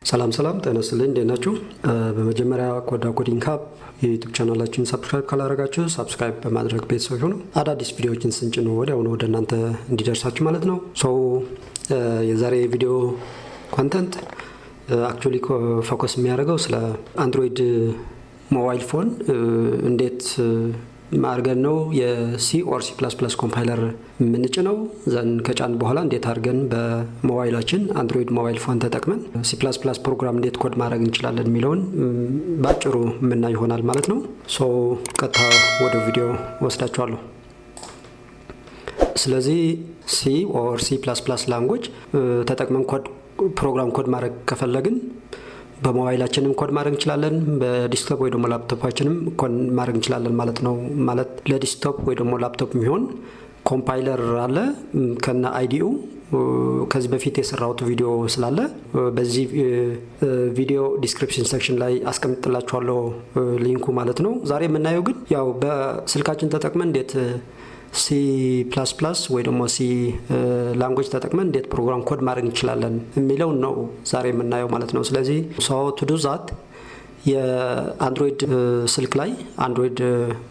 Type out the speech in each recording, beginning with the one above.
ሰላም ጤና ይስጥልኝ እንዴት ናችሁ? በመጀመሪያ ኮዲንግ ሀብ የዩቲዩብ ቻናላችንን ሰብስክራይብ ካላደረጋችሁ ሰብስክራይብ በማድረግ ቤተሰብ ሁኑ። አዳዲስ ቪዲዮዎችን ስንጭን ወዲያውኑ ወደ እናንተ እንዲደርሳችሁ ማለት ነው። የዛሬ ቪዲዮ ኮንተንት አክቹዋሊ ፎከስ የሚያደርገው ስለ አንድሮይድ ሞባይል ፎን እንዴት ማርገን ነው የሲ ኦር ሲ ፕላስ ፕላስ ኮምፓይለር የምንጭነው ዘን ከጫን በኋላ እንዴት አድርገን በሞባይላችን አንድሮይድ ሞባይል ፎን ተጠቅመን ሲ ፕላስ ፕላስ ፕሮግራም እንዴት ኮድ ማድረግ እንችላለን የሚለውን ባጭሩ የምናይ ይሆናል ማለት ነው። ቀጥታ ወደ ቪዲዮ ወስዳችኋለሁ። ስለዚህ ሲ ኦር ሲ ፕላስ ፕላስ ላንጉዌጅ ተጠቅመን ፕሮግራም ኮድ ማድረግ ከፈለግን በሞባይላችንም ኮድ ማድረግ እንችላለን፣ በዲስክቶፕ ወይ ደግሞ ላፕቶፓችንም ኮድ ማድረግ እንችላለን ማለት ነው። ማለት ለዲስክቶፕ ወይ ደግሞ ላፕቶፕ የሚሆን ኮምፓይለር አለ ከነ አይዲኡ። ከዚህ በፊት የሰራሁት ቪዲዮ ስላለ በዚህ ቪዲዮ ዲስክሪፕሽን ሴክሽን ላይ አስቀምጥላችኋለሁ ሊንኩ ማለት ነው። ዛሬ የምናየው ግን ያው በስልካችን ተጠቅመን እንዴት ሲ ፕላስ ፕላስ ወይ ደግሞ ሲ ላንጉዌጅ ተጠቅመን እንዴት ፕሮግራም ኮድ ማድረግ እንችላለን የሚለውን ነው ዛሬ የምናየው ማለት ነው። ስለዚህ ቱ ዱ ዛት የአንድሮይድ ስልክ ላይ አንድሮይድ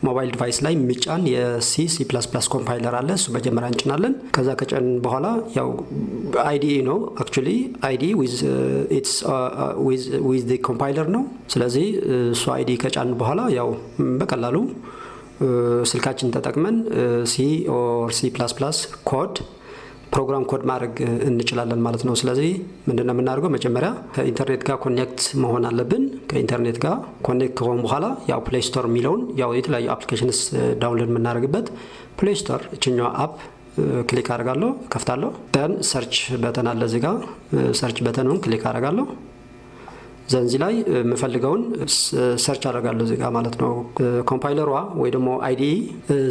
ሞባይል ዲቫይስ ላይ የሚጫን የሲ ፕላስ ፕላስ ኮምፓይለር አለ። እሱ መጀመሪያ እንጭናለን። ከዛ ከጫን በኋላ ያው አይዲኢ ነው አክቹዋሊ አይዲኢ ዊዝ ዘ ኮምፓይለር ነው። ስለዚህ እሱ አይዲኢ ከጫን በኋላ ያው በቀላሉ ስልካችን ተጠቅመን ሲ ኦር ሲ ፕላስ ፕላስ ፕሮግራም ኮድ ማድረግ እንችላለን ማለት ነው። ስለዚህ ምንድነው የምናደርገው? መጀመሪያ ከኢንተርኔት ጋር ኮኔክት መሆን አለብን። ከኢንተርኔት ጋር ኮኔክት ከሆን በኋላ ያው ፕሌይ ስቶር የሚለውን ያው የተለያዩ አፕሊኬሽንስ ዳውንሎድ የምናደርግበት ፕሌይ ስቶር እችኛዋ አፕ ክሊክ አደርጋለሁ፣ ከፍታለሁ። ደን ሰርች በተን አለ እዚህ ጋር ሰርች በተኑን ክሊክ አደርጋለሁ። ዘንዚ ላይ የምፈልገውን ሰርች አደርጋለሁ እዚህ ጋር ማለት ነው። ኮምፓይለሯ ወይ ደግሞ አይዲኢ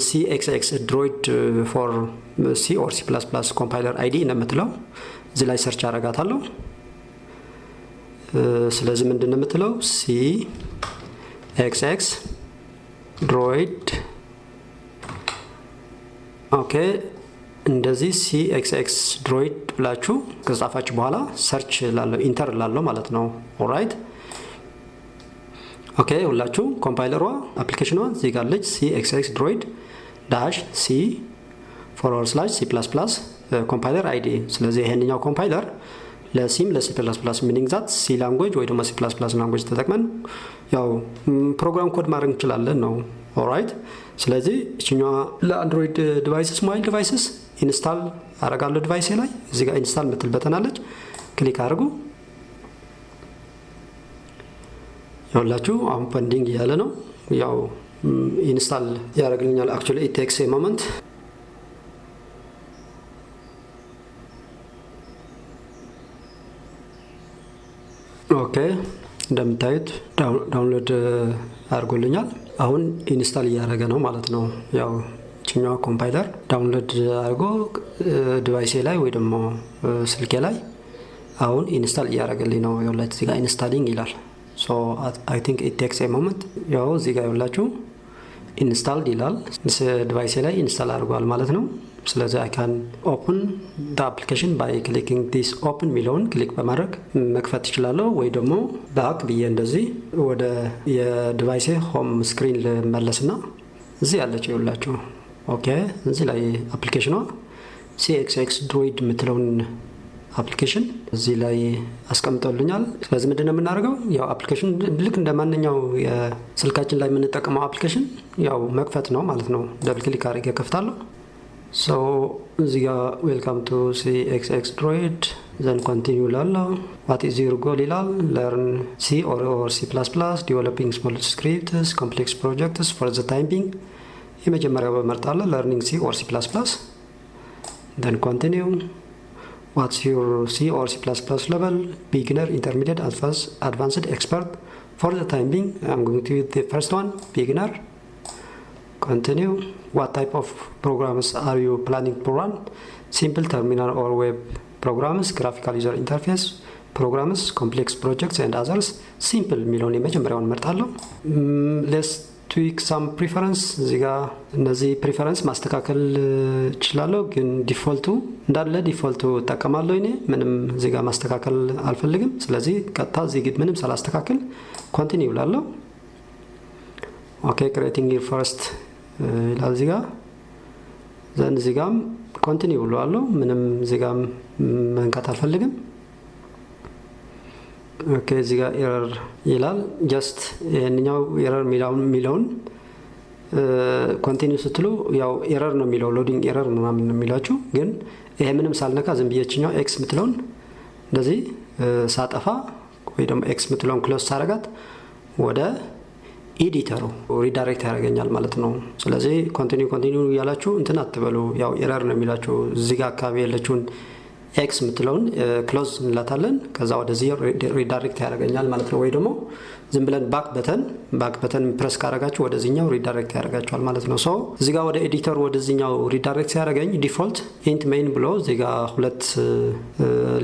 ሲኤክስኤክስ ድሮይድ ፎር ሲ ኦር ሲ ፕላስ ፕላስ ኮምፓይለር አይዲኢ ነው የምትለው። እዚህ ላይ ሰርች አደርጋታለሁ። ስለዚህ ምንድን ነው የምትለው? ሲ ኤክስኤክስ ድሮይድ ኦኬ። እንደዚህ ሲኤክስኤክስ ድሮይድ ብላችሁ ከጻፋችሁ በኋላ ሰርች ላለው ኢንተር ላለው ማለት ነው። ኦልራይት ኦኬ። ሁላችሁ ኮምፓይለሯ አፕሊኬሽኗ እዚህ ጋር ልጅ ሲኤክስኤክስ ድሮይድ ዳሽ ሲ /C++ ኮምፓይለር አይዲ። ስለዚህ ይሄንኛው ኮምፓይለር ለሲም ለሲ ፕላስ ፕላስ ሚኒንግ ዛት ሲ ላንጉዌጅ ወይ ደግሞ ሲ ፕላስ ፕላስ ላንጉዌጅ ተጠቅመን ያው ፕሮግራም ኮድ ማድረግ እንችላለን ነው። ኦልራይት ስለዚህ እችኛዋ ለአንድሮይድ ዲቫይስስ ሞባይል ዲቫይስስ ኢንስታል አረጋለሁ። ዲቫይስ ላይ እዚህ ጋር ኢንስታል ምትል በተናለች ክሊክ አድርጉ። ያውላችሁ አሁን ፔንዲንግ እያለ ነው። ያው ኢንስታል ያደርግልኛል። አክቹዋሊ ኢት ቴክስ ኤ ሞመንት። ኦኬ እንደምታዩት ዳውንሎድ አድርጎልኛል። አሁን ኢንስታል እያደረገ ነው ማለት ነው። ያው ችኛዋ ኮምፓይለር ዳውንሎድ አድርጎ ዲቫይሴ ላይ ወይ ደግሞ ስልኬ ላይ አሁን ኢንስታል እያደረገልኝ ነው። ያውላችሁ እዚህ ጋር ኢንስታሊንግ ይላል። አይ ቲንክ ኢት ቴክስ ኤ ሞመንት። ያው እዚህ ጋር ያውላችሁ ኢንስታልድ ይላል። ዲቫይሴ ላይ ኢንስታል አድርጓል ማለት ነው። ስለዚህ አይ ካን ኦፕን ደ አፕሊኬሽን ባይ ክሊኪንግ ዲስ ኦፕን የሚለውን ክሊክ በማድረግ መክፈት እችላለሁ። ወይ ደግሞ ባክ ብዬ እንደዚህ ወደ የዲቫይሴ ሆም ስክሪን ልመለስና እዚህ ያለች ይውላችሁ። ኦኬ እዚህ ላይ አፕሊኬሽኗ ሲኤክስኤክስ ድሮይድ የምትለውን አፕሊኬሽን እዚህ ላይ አስቀምጠውልኛል። ስለዚህ ምንድን ነው የምናደርገው? ያው አፕሊኬሽን ልክ እንደ ማንኛው የስልካችን ላይ የምንጠቀመው አፕሊኬሽን ያው መክፈት ነው ማለት ነው። ደብል ክሊክ አድርጌ ከፍታለሁ። እዚህ ጋር ዌልካም ቱ ሲኤክስኤክስ ድሮይድ ዘን ኮንቲኒው ላለው ዋት ኢዝ ዩር ጎል ይላል። ለርን ሲ ኦር ሲ ፕላስ ፕላስ ዲቨሎፒንግ ስሞል ስክሪፕትስ ኮምፕሌክስ ፕሮጀክትስ ፎር ዘ ታይም ቢንግ። የመጀመሪያው በመርጣለሁ ለርኒንግ ሲ ኦር ሲ ፕላስ ፕላስ ዘን ኮንቲኒው ዋትስ ዩር ሲ ኦር ሲ ፕላስ ፕላስ ሌቨል ቢጊነር ኢንተርሚዲየት አድቫንስድ ኤክስፐርት ፎር ዘ ታይም ቢንግ አም ጎይንግ ቱ ዩዝ ዘ ፈርስት ዋን ቢጊነር። Continue. What type of programs are you planning to run? Simple terminal or web programs, graphical user interface programs, complex projects and others. Simple የሚለውን የመጀመሪያውን መርጣለሁ። Let's tweak some preference እዚህ ጋር እነዚህ ፕሪፈረንስ ማስተካከል እችላለሁ ግን ዲፎልቱ እንዳለ ዲፎልቱ እጠቀማለሁ እኔ ምንም እዚህ ጋር ማስተካከል አልፈልግም ስለዚህ ቀጥታ እዚህ ጋር ምንም ሳላስተካከል ኮንቲኒው እላለሁ ኦኬ creating your first ይላል እዚህ ጋር ዘን እዚህ ጋርም ኮንቲኒው እላለሁ ምንም እዚህ ጋር መንካት አልፈልግም ኦኬ እዚህ ጋር ኤረር ይላል ጀስት ይሄንኛው ኤረር ሚለውን ኮንቲኒው ስትሉ ያው ኤረር ነው የሚለው ሎዲንግ ኤረር ምናምን ነው የሚላችሁ ግን ይሄ ምንም ሳልነካ ዝም ብዬችኛው ኤክስ ምትለውን እንደዚህ ሳጠፋ ወይ ደግሞ ኤክስ ምትለውን ክሎዝ ሳረጋት ወደ ኤዲተሩ ሪዳይሬክት ያደርገኛል ማለት ነው ስለዚህ ኮንቲኒው ያላችሁ እንትን አትበሉ ያው ኤረር ነው የሚላችሁ እዚህ ጋር አካባቢ ያለችውን ኤክስ ምትለውን ክሎዝ እንላታለን ከዛ ወደዚህ ሪዳይሬክት ያደርገኛል ማለት ነው ወይ ደግሞ ዝም ብለን ባክ በተን ፕሬስ ካረጋችሁ ወደዚህኛው ሪዳይሬክት ያደርጋችኋል ማለት ነው ሶ እዚህ ጋር ወደ ኤዲተር ወደዚህኛው ሪዳይሬክት ሲያደርገኝ ዲፎልት ኢንት ሜይን ብሎ እዚህ ጋር ሁለት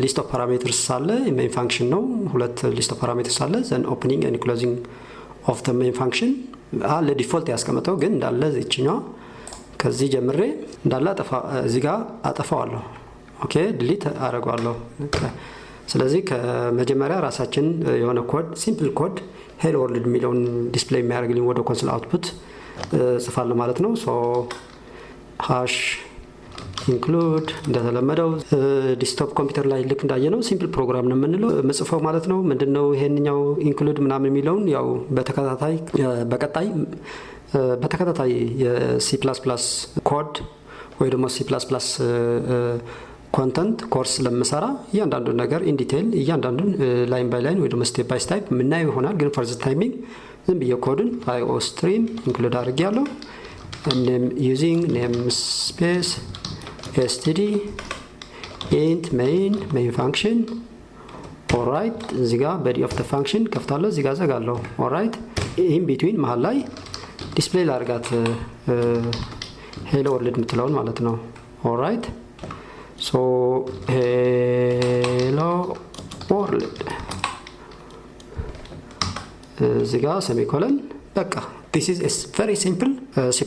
ሊስት ኦፍ ፓራሜትርስ አለ ሜይን ፋንክሽን ነው ሁለት ሊስት ኦፍ ፓራሜትርስ አለ ዘን ኦፕኒንግ ኤንድ ክሎዚንግ ኦፍ ዘ ሜይን ፋንክሽን አለ ዲፎልት ያስቀመጠው ግን እንዳለ እዚህኛው ከዚህ ጀምሬ እንዳለ እዚህ ጋር አጠፋዋለሁ ኦኬ ዲሊት አደርጋለሁ ስለዚህ ከመጀመሪያ ራሳችን የሆነ ኮድ ሲምፕል ኮድ ሄሎ ወርልድ ሚለውን ዲስፕሌይ የሚያደርግልኝ ወደ ኮንሶል አውትፑት ጽፋለሁ ማለት ነው ሶ ሃሽ ኢንክሉድ እንደተለመደው ዲስክቶፕ ኮምፒውተር ላይ ልክ እንዳየነው ሲምፕል ፕሮግራም ነው የምንለው መጽፈው ማለት ነው ምንድነው ይሄንኛው ኢንክሉድ ምናምን የሚለውን ያው በተከታታይ የሲ++ ኮድ ወይ ደግሞ C++ ኮንተንት ኮርስ ለምሰራ እያንዳንዱ ነገር ኢን ዲቴል እያንዳንዱን ላይን ባይ ላይን ወይ ደግሞ ስቴፕ ባይ ስቴፕ ምናየው ይሆናል ግን ፈርዝ ታይሚንግ ዝም ብዬ ኮድን IO ስትሪም ኢንክሉድ አድርጌያለሁ name using namespace std int main function alright እዚህ ጋር body of the function ከፍታለሁ እዚህ ጋር ዘጋለሁ alright in between መሃል ላይ ዲስፕሌይ ላርጋት ሄሎ ወርልድ ምትለውን ማለት ነው alright so hello world እዚህ ጋር ሴሚኮለን በቃ this is a very simple C++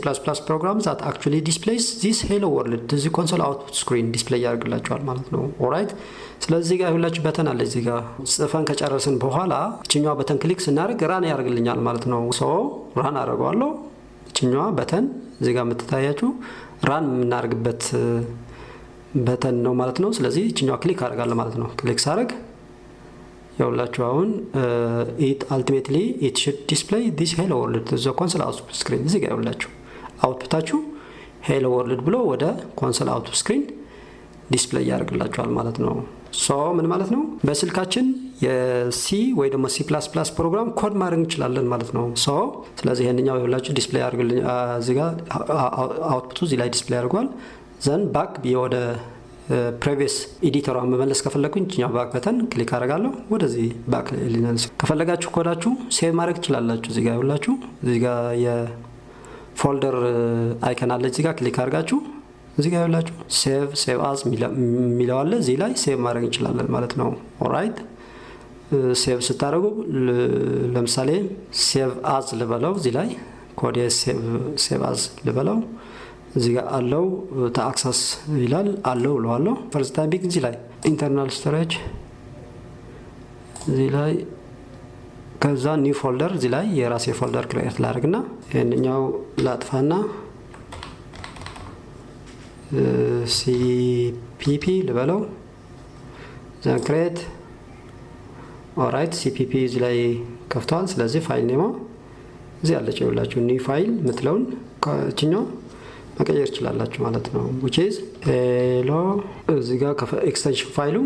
program that actually displays this hello world this console output screen display ያደርግላችኋል ማለት ነው alright ስለዚህ ጋር ሁላችሁ በተን አለ እዚህ ጋር ጽፈን ከጨረስን በኋላ እቺኛው በተን ክሊክ ስናደርግ ራን ያደርግልኛል ማለት ነው so ራን አደርጋለሁ እቺኛው በተን እዚህ ጋር የምትታያችሁ ራን የምናደርግበት በተን ነው ማለት ነው ስለዚህ እቺኛው ክሊክ አደርጋለሁ ማለት ነው ክሊክ ሳደርግ ያውላችሁ አሁን it ultimately it should display this hello world the console output screen እዚህ ጋር ያውላችሁ አውትፑታችሁ hello world ብሎ ወደ console output screen ዲስፕሌይ ያደርግላችኋል ማለት ነው ሶ ምን ማለት ነው በስልካችን የሲ ወይ ደግሞ C++ ፕሮግራም ኮድ ማድረግ እንችላለን ማለት ነው ሶ ስለዚህ ይሄንኛው ያውላችሁ ዲስፕሌይ ያደርግልኝ እዚህ ጋር አውትፑቱ እዚህ ላይ ዲስፕሌይ ያደርጋል ዘን ባክ ወደ ፕሪቪየስ ኤዲተር መመለስ ከፈለኩኝ እኛ ባክ በተን ክሊክ አደርጋለሁ ወደዚህ ባክ ሊነስ ከፈለጋችሁ ኮዳችሁ ሴቭ ማድረግ ትችላላችሁ እዚህ ጋር ሁላችሁ እዚህ ጋር የፎልደር አይከን አለ እዚህ ጋር ክሊክ አድርጋችሁ እዚህ ጋር ሁላችሁ ሴቭ አዝ ሚለው አለ እዚህ ላይ ሴቭ ማድረግ እንችላለን ማለት ነው ኦልራይት ሴቭ ስታደርጉ ለምሳሌ ሴቭ አዝ ልበለው እዚህ ላይ ኮድ ሴቭ አዝ ልበለው እዚህ ጋር አለው ታክሰስ ይላል አለው ለዋለው ፈርስት ታይም ቢግ እዚህ ላይ ኢንተርናል ስቶሬጅ እዚህ ላይ ከዛ ኒው ፎልደር እዚህ ላይ የራሴ ፎልደር ክሬት ላድርግና ይሄንኛው ላጥፋና cpp ልበለው ዘን ክሬት ኦልራይት cpp እዚህ ላይ ከፍቷል ስለዚህ ፋይል ኔሞ እዚህ አለች ይኸውላችሁ ኒው ፋይል ምትለውን እቺኛው መቀየር ይችላልላችሁ ማለት ነው which is hello እዚህ ጋር ኤክስቴንሽን ፋይሉ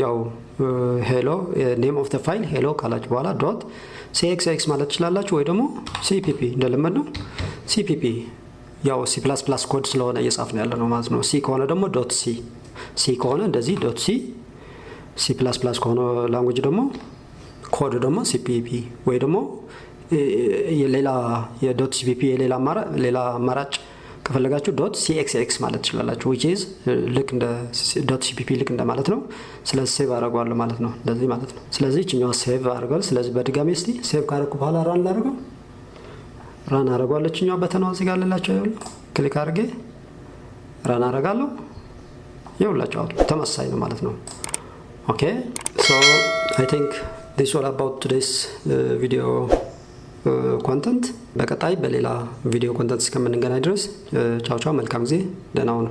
ያው hello name of the file hello ካላችሁ በኋላ ዶት cxx ማለት ይችላልላችሁ ወይ ደግሞ cpp እንደለመድነው cpp ያው C++ ኮድ ስለሆነ እየጻፍን ያለ ነው ማለት ነው c ከሆነ ደግሞ ዶት c ከሆነ እንደዚህ ዶት c ከሆነ ላንጉዌጅ ደግሞ ኮድ ደግሞ cpp ወይ ደግሞ የሌላ የዶት cpp የሌላ አማራጭ ከፈለጋችሁ .cxx ማለት ይችላልላችሁ which is ልክ እንደ .cpp ልክ እንደ ማለት ነው ስለዚህ ሴቭ አደርጋለሁ ማለት ነው እንደዚህ ማለት ነው ስለዚህ እኛው ሴቭ አደርጋለሁ ስለዚህ በድጋሚ እስቲ ሴቭ ካደረኩ በኋላ ራን ላድርገው ራን አረጋለችኛው በተናው እዚህ ጋር አለላችሁ ይሁን ክሊክ አድርጌ ራን አረጋለሁ ይሁንላችሁ ተመሳሳይ ነው ማለት ነው ኦኬ so I think this all about today's video content በቀጣይ በሌላ ቪዲዮ ኮንተንት እስከምንገናኝ ድረስ ቻው ቻው መልካም ጊዜ ደህና ሁኑ